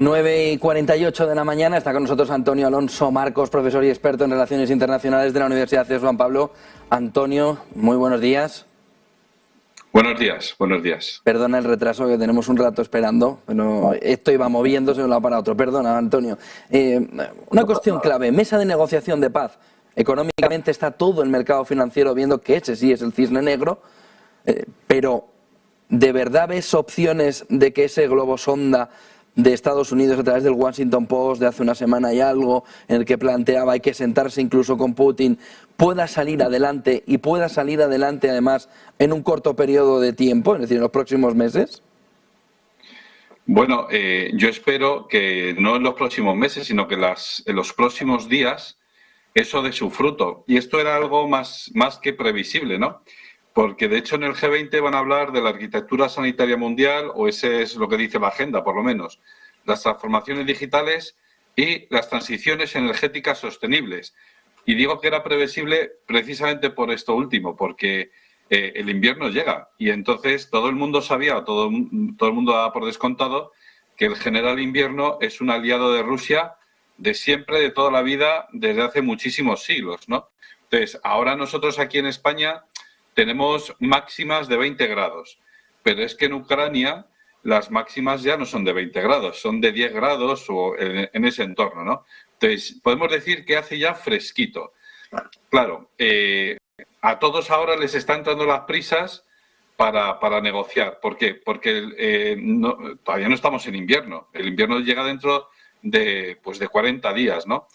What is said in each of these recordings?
9:48 de la mañana, está con nosotros Antonio Alonso Marcos, profesor y experto en Relaciones Internacionales de la Universidad de Juan Pablo. Antonio, muy buenos días. Buenos días, buenos días. Perdona el retraso, que tenemos un rato esperando, pero esto iba moviéndose de un lado para otro. Perdona, Antonio. Una cuestión clave, mesa de negociación de paz. Económicamente está todo el mercado financiero viendo que ese sí es el cisne negro, pero ¿de verdad ves opciones de que ese globo sonda de Estados Unidos a través del Washington Post de hace una semana y algo, en el que planteaba hay que sentarse incluso con Putin, pueda salir adelante y pueda salir adelante además en un corto periodo de tiempo, es decir, en los próximos meses? Bueno, yo espero que no en los próximos meses, sino que en los próximos días eso dé su fruto. Y esto era algo más que previsible, ¿no? Porque de hecho en el G20 van a hablar de la arquitectura sanitaria mundial, o ese es lo que dice la agenda, por lo menos, las transformaciones digitales y las transiciones energéticas sostenibles. Y digo que era previsible precisamente por esto último, porque el invierno llega y entonces todo el mundo sabía, todo el mundo daba por descontado que el general invierno es un aliado de Rusia de siempre, de toda la vida, desde hace muchísimos siglos, ¿no? Entonces, ahora nosotros aquí en España tenemos máximas de 20 grados, pero es que en Ucrania las máximas ya no son de 20 grados, son de 10 grados o en ese entorno, ¿no? Entonces, podemos decir que hace ya fresquito. Claro, a todos ahora les están entrando las prisas para negociar. ¿Por qué? Porque todavía no estamos en invierno. El invierno llega dentro de 40 días, ¿no?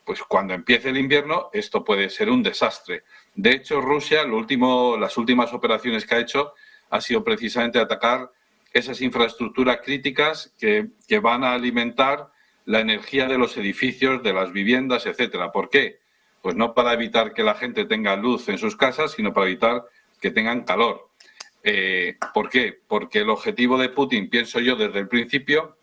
Pues cuando empiece el invierno, esto puede ser un desastre. De hecho, Rusia, las últimas operaciones que ha hecho ha sido precisamente atacar esas infraestructuras críticas que van a alimentar la energía de los edificios, de las viviendas, etcétera. ¿Por qué? Pues no para evitar que la gente tenga luz en sus casas, sino para evitar que tengan calor. ¿Por qué? Porque el objetivo de Putin, pienso yo desde el principio,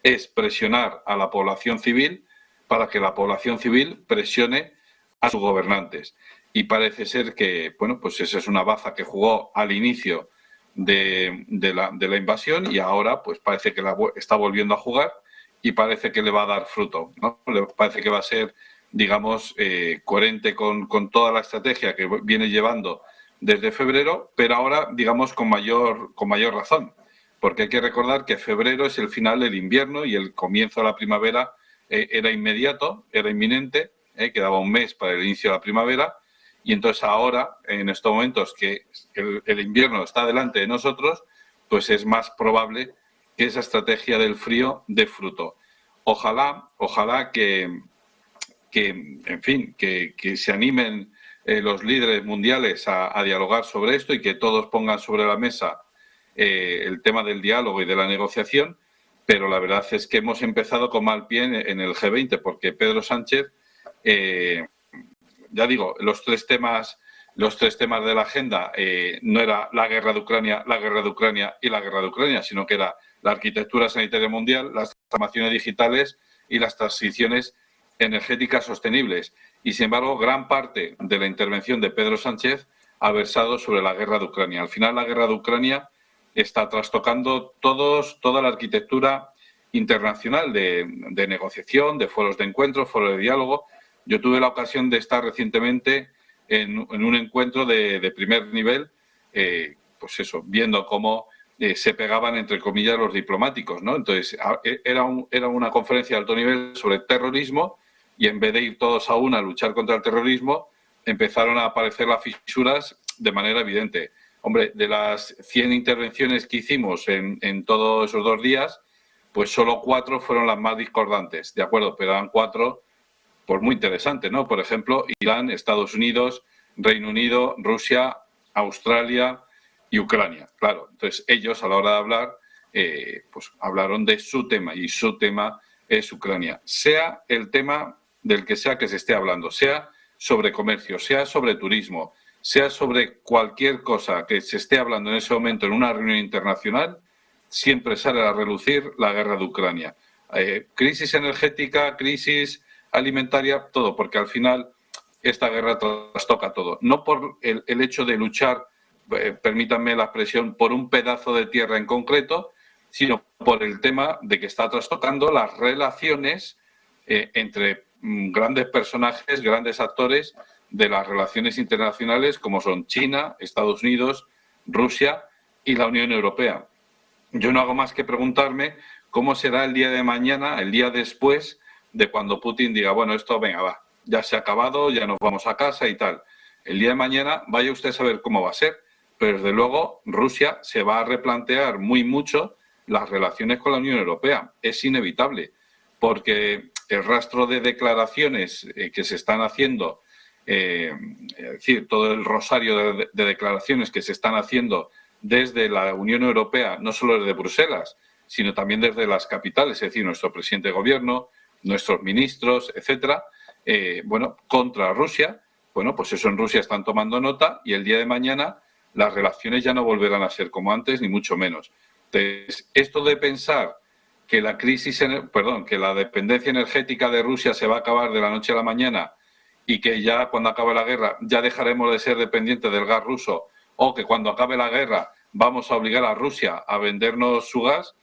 es presionar a la población civil para que la población civil presione a sus gobernantes. Y parece ser que, bueno, pues esa es una baza que jugó al inicio de la invasión y ahora pues parece que la está volviendo a jugar y parece que le va a dar fruto, ¿no? Parece que va a ser, digamos, coherente con toda la estrategia que viene llevando desde febrero, pero ahora, digamos, con mayor razón. Porque hay que recordar que febrero es el final del invierno y el comienzo de la primavera era inmediato, era inminente, quedaba un mes para el inicio de la primavera. Y entonces ahora, en estos momentos que el invierno está delante de nosotros, pues es más probable que esa estrategia del frío dé fruto. Ojalá que en fin, que se animen los líderes mundiales a dialogar sobre esto y que todos pongan sobre la mesa el tema del diálogo y de la negociación, pero la verdad es que hemos empezado con mal pie en el G20, porque Pedro Sánchez, ya digo, los tres temas de la agenda no era la guerra de Ucrania y la guerra de Ucrania, sino que era la arquitectura sanitaria mundial, las transformaciones digitales y las transiciones energéticas sostenibles. Y, sin embargo, gran parte de la intervención de Pedro Sánchez ha versado sobre la guerra de Ucrania. Al final, la guerra de Ucrania está trastocando toda la arquitectura internacional de negociación, de foros de encuentro, foros de diálogo. Yo tuve la ocasión de estar recientemente en un encuentro de primer nivel, pues eso, viendo cómo se pegaban, entre comillas, los diplomáticos, ¿no? Entonces, era una conferencia de alto nivel sobre terrorismo y en vez de ir todos a una a luchar contra el terrorismo, empezaron a aparecer las fisuras de manera evidente. Hombre, de las 100 intervenciones que hicimos en todos esos 2 días, pues solo 4 fueron las más discordantes, ¿de acuerdo? Pero eran 4, pues muy interesantes, ¿no? Por ejemplo, Irán, Estados Unidos, Reino Unido, Rusia, Australia y Ucrania. Claro, entonces ellos a la hora de hablar, pues hablaron de su tema y su tema es Ucrania. Sea el tema del que sea que se esté hablando, sea sobre comercio, sea sobre turismo, sea sobre cualquier cosa que se esté hablando en ese momento en una reunión internacional, siempre sale a relucir la guerra de Ucrania. Crisis energética, crisis alimentaria, todo, porque al final esta guerra trastoca todo. No por el hecho de luchar, permítanme la expresión, por un pedazo de tierra en concreto, sino por el tema de que está trastocando las relaciones entre grandes personajes, grandes actores de las relaciones internacionales como son China, Estados Unidos, Rusia y la Unión Europea. Yo no hago más que preguntarme cómo será el día de mañana, el día después de cuando Putin diga, bueno, esto, venga, va, ya se ha acabado, ya nos vamos a casa y tal. El día de mañana vaya usted a saber cómo va a ser, pero desde luego Rusia se va a replantear muy mucho las relaciones con la Unión Europea. Es inevitable, porque el rastro de declaraciones que se están haciendo, es decir, todo el rosario de declaraciones que se están haciendo desde la Unión Europea, no solo desde Bruselas, sino también desde las capitales, es decir, nuestro presidente de gobierno, nuestros ministros, etcétera, bueno, contra Rusia. Bueno, pues eso en Rusia están tomando nota y el día de mañana las relaciones ya no volverán a ser como antes, ni mucho menos. Entonces, esto de pensar que la que la dependencia energética de Rusia se va a acabar de la noche a la mañana y que ya cuando acabe la guerra ya dejaremos de ser dependientes del gas ruso, o que cuando acabe la guerra vamos a obligar a Rusia a vendernos su gas,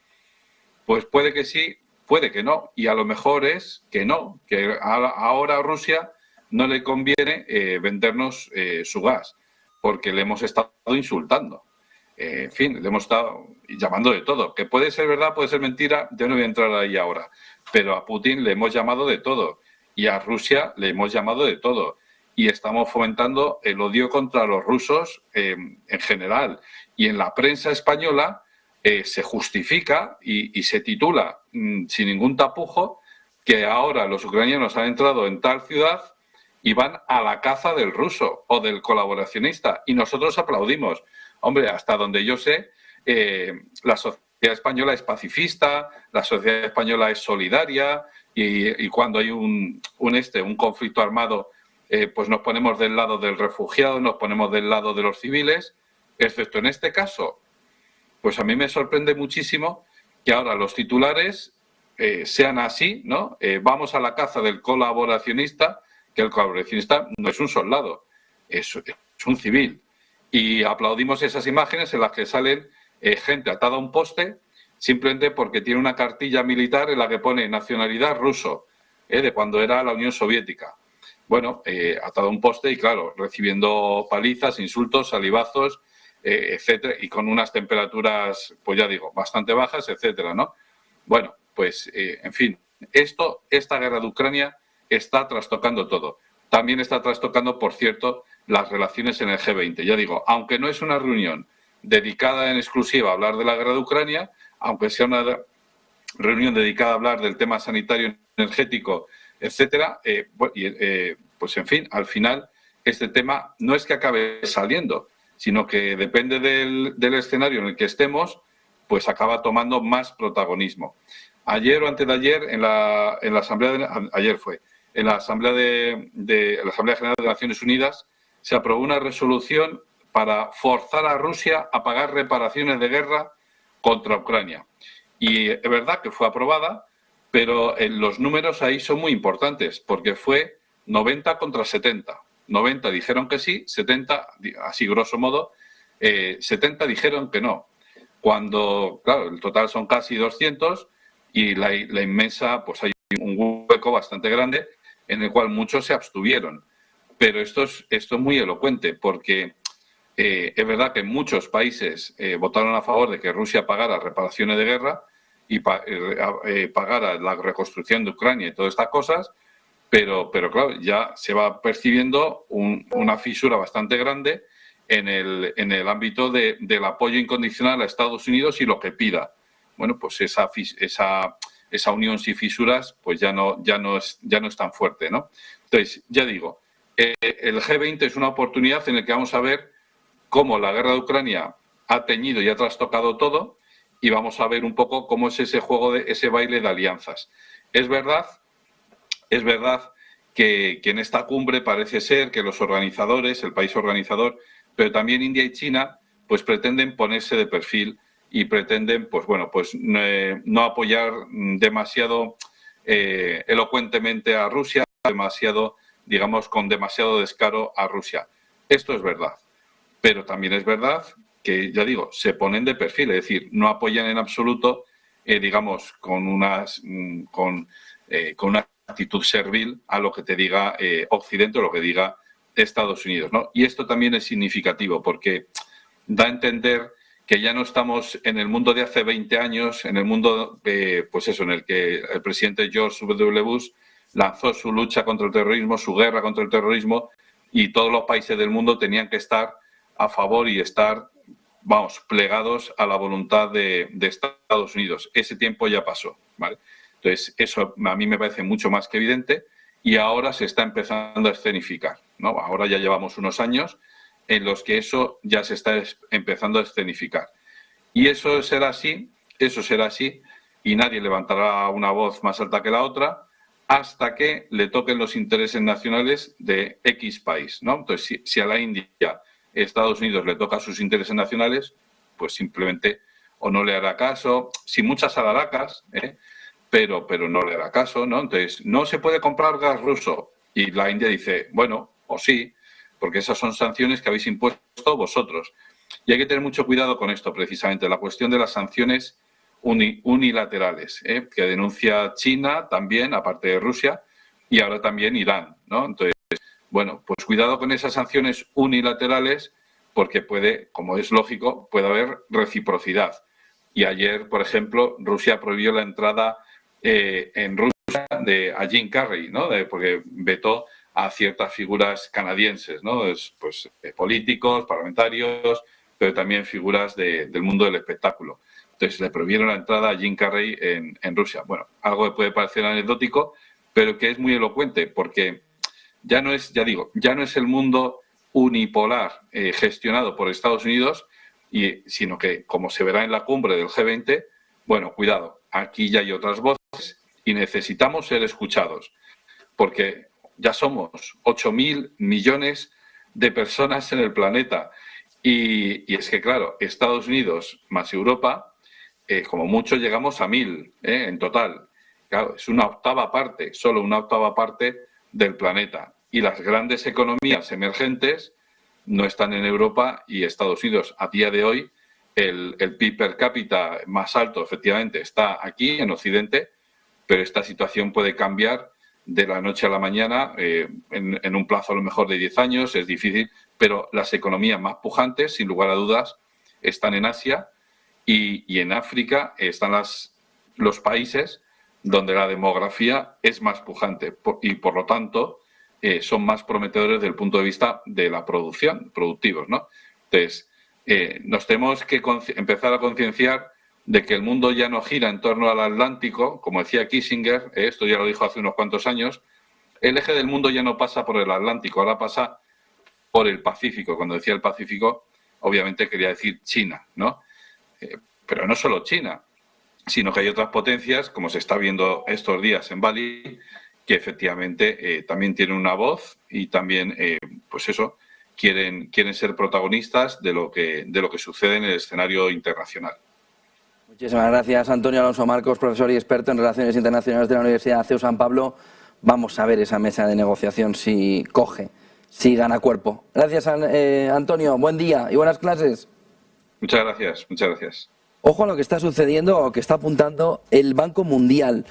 pues puede que sí, puede que no. Y a lo mejor es que no, que ahora a Rusia no le conviene vendernos su gas, porque le hemos estado insultando. En fin, le hemos estado llamando de todo. Que puede ser verdad, puede ser mentira, yo no voy a entrar ahí ahora. Pero a Putin le hemos llamado de todo. Y a Rusia le hemos llamado de todo. Y estamos fomentando el odio contra los rusos en general. Y en la prensa española se justifica y se titula sin ningún tapujo que ahora los ucranianos han entrado en tal ciudad y van a la caza del ruso o del colaboracionista. Y nosotros aplaudimos. Hombre, hasta donde yo sé, la sociedad española es pacifista, la sociedad española es solidaria y cuando hay un conflicto armado, pues nos ponemos del lado del refugiado, nos ponemos del lado de los civiles, excepto en este caso. Pues a mí me sorprende muchísimo que ahora los titulares sean así, ¿no? Vamos a la caza del colaboracionista, que el colaboracionista no es un soldado, es un civil. Y aplaudimos esas imágenes en las que salen gente atada a un poste simplemente porque tiene una cartilla militar en la que pone nacionalidad ruso, de cuando era la Unión Soviética. Bueno, atado a un poste y, claro, recibiendo palizas, insultos, salivazos, etcétera, y con unas temperaturas, pues ya digo, bastante bajas, etcétera, ¿no? Bueno, pues, en fin, esta guerra de Ucrania está trastocando todo. También está trastocando, por cierto, las relaciones en el G20. Ya digo, aunque no es una reunión dedicada en exclusiva a hablar de la guerra de Ucrania, aunque sea una reunión dedicada a hablar del tema sanitario, energético, etcétera, pues en fin, al final este tema no es que acabe saliendo, sino que depende del escenario en el que estemos, pues acaba tomando más protagonismo. Ayer o antes de ayer, en la Asamblea ayer fue, en la Asamblea la Asamblea General de Naciones Unidas se aprobó una resolución para forzar a Rusia a pagar reparaciones de guerra contra Ucrania. Y es verdad que fue aprobada, pero los números ahí son muy importantes, porque fue 90 contra 70. 90 dijeron que sí, 70, así grosso modo, 70 dijeron que no. Cuando, claro, el total son casi 200 y la inmensa, pues hay un hueco bastante grande en el cual muchos se abstuvieron. Pero esto es muy elocuente, porque es verdad que muchos países votaron a favor de que Rusia pagara reparaciones de guerra y pagara la reconstrucción de Ucrania y todas estas cosas, pero claro, ya se va percibiendo una fisura bastante grande en el ámbito del apoyo incondicional a Estados Unidos y lo que pida. Bueno, pues esa unión sin fisuras pues ya no es tan fuerte, ¿no? Entonces, ya digo, el G20 es una oportunidad en la que vamos a ver cómo la guerra de Ucrania ha teñido y ha trastocado todo, y vamos a ver un poco cómo es ese juego, ese baile de alianzas. Es verdad que en esta cumbre parece ser que los organizadores, el país organizador, pero también India y China, pues pretenden ponerse de perfil y pretenden, pues bueno, pues no apoyar demasiado elocuentemente a Rusia, con demasiado descaro a Rusia. Esto es verdad. Pero también es verdad que, ya digo, se ponen de perfil, es decir, no apoyan en absoluto, digamos, con una actitud servil a lo que te diga Occidente o lo que diga Estados Unidos, ¿no? Y esto también es significativo porque da a entender que ya no estamos en el mundo de hace 20 años, en el mundo, pues eso, en el que el presidente George W. Bush lanzó su lucha contra el terrorismo, su guerra contra el terrorismo, y todos los países del mundo tenían que estar a favor y estar, vamos, plegados a la voluntad de Estados Unidos. Ese tiempo ya pasó, ¿vale? Entonces, eso a mí me parece mucho más que evidente y ahora se está empezando a escenificar, ¿no? Ahora ya llevamos unos años en los que eso ya se está empezando a escenificar. Y eso será así, y nadie levantará una voz más alta que la otra hasta que le toquen los intereses nacionales de X país, ¿no? Entonces, si a la India, Estados Unidos le toca sus intereses nacionales, pues simplemente o no le hará caso, sin muchas alaracas, pero no le hará caso, ¿no? Entonces, no se puede comprar gas ruso. Y la India dice, bueno, o sí, porque esas son sanciones que habéis impuesto vosotros. Y hay que tener mucho cuidado con esto, precisamente, la cuestión de las sanciones unilaterales, que denuncia China también, aparte de Rusia, y ahora también Irán, ¿no? Entonces, bueno, pues cuidado con esas sanciones unilaterales, porque puede, como es lógico, puede haber reciprocidad. Y ayer, por ejemplo, Rusia prohibió la entrada en Rusia a Jim Carrey, ¿no? Porque vetó a ciertas figuras canadienses, ¿no? Pues políticos, parlamentarios, pero también figuras del mundo del espectáculo. Entonces le prohibieron la entrada a Jim Carrey en Rusia. Bueno, algo que puede parecer anecdótico, pero que es muy elocuente, porque ya no es el mundo unipolar gestionado por Estados Unidos, sino que, como se verá en la cumbre del G20, bueno, cuidado, aquí ya hay otras voces y necesitamos ser escuchados, porque ya somos 8.000 millones de personas en el planeta. Y es que, claro, Estados Unidos más Europa, como mucho llegamos a 1.000 en total. Claro, es una octava parte, solo una octava parte del planeta. Y las grandes economías emergentes no están en Europa y Estados Unidos. A día de hoy, el PIB per cápita más alto, efectivamente, está aquí, en Occidente, pero esta situación puede cambiar de la noche a la mañana, en un plazo a lo mejor de 10 años, es difícil, pero las economías más pujantes, sin lugar a dudas, están en Asia y en África están los países donde la demografía es más pujante y, por lo tanto, son más prometedores desde el punto de vista de la producción, productivos, ¿no? Entonces, nos tenemos que empezar a concienciar de que el mundo ya no gira en torno al Atlántico, como decía Kissinger, esto ya lo dijo hace unos cuantos años, el eje del mundo ya no pasa por el Atlántico, ahora pasa por el Pacífico. Cuando decía el Pacífico, obviamente quería decir China, ¿no? Pero no solo China, sino que hay otras potencias, como se está viendo estos días en Bali, que efectivamente también tienen una voz y también, pues eso, quieren ser protagonistas de lo que sucede en el escenario internacional. Muchísimas gracias, Antonio Alonso Marcos, profesor y experto en Relaciones Internacionales de la Universidad CEU San Pablo. Vamos a ver esa mesa de negociación si coge, si gana cuerpo. Gracias, Antonio. Buen día y buenas clases. Muchas gracias, muchas gracias. Ojo a lo que está sucediendo o que está apuntando el Banco Mundial.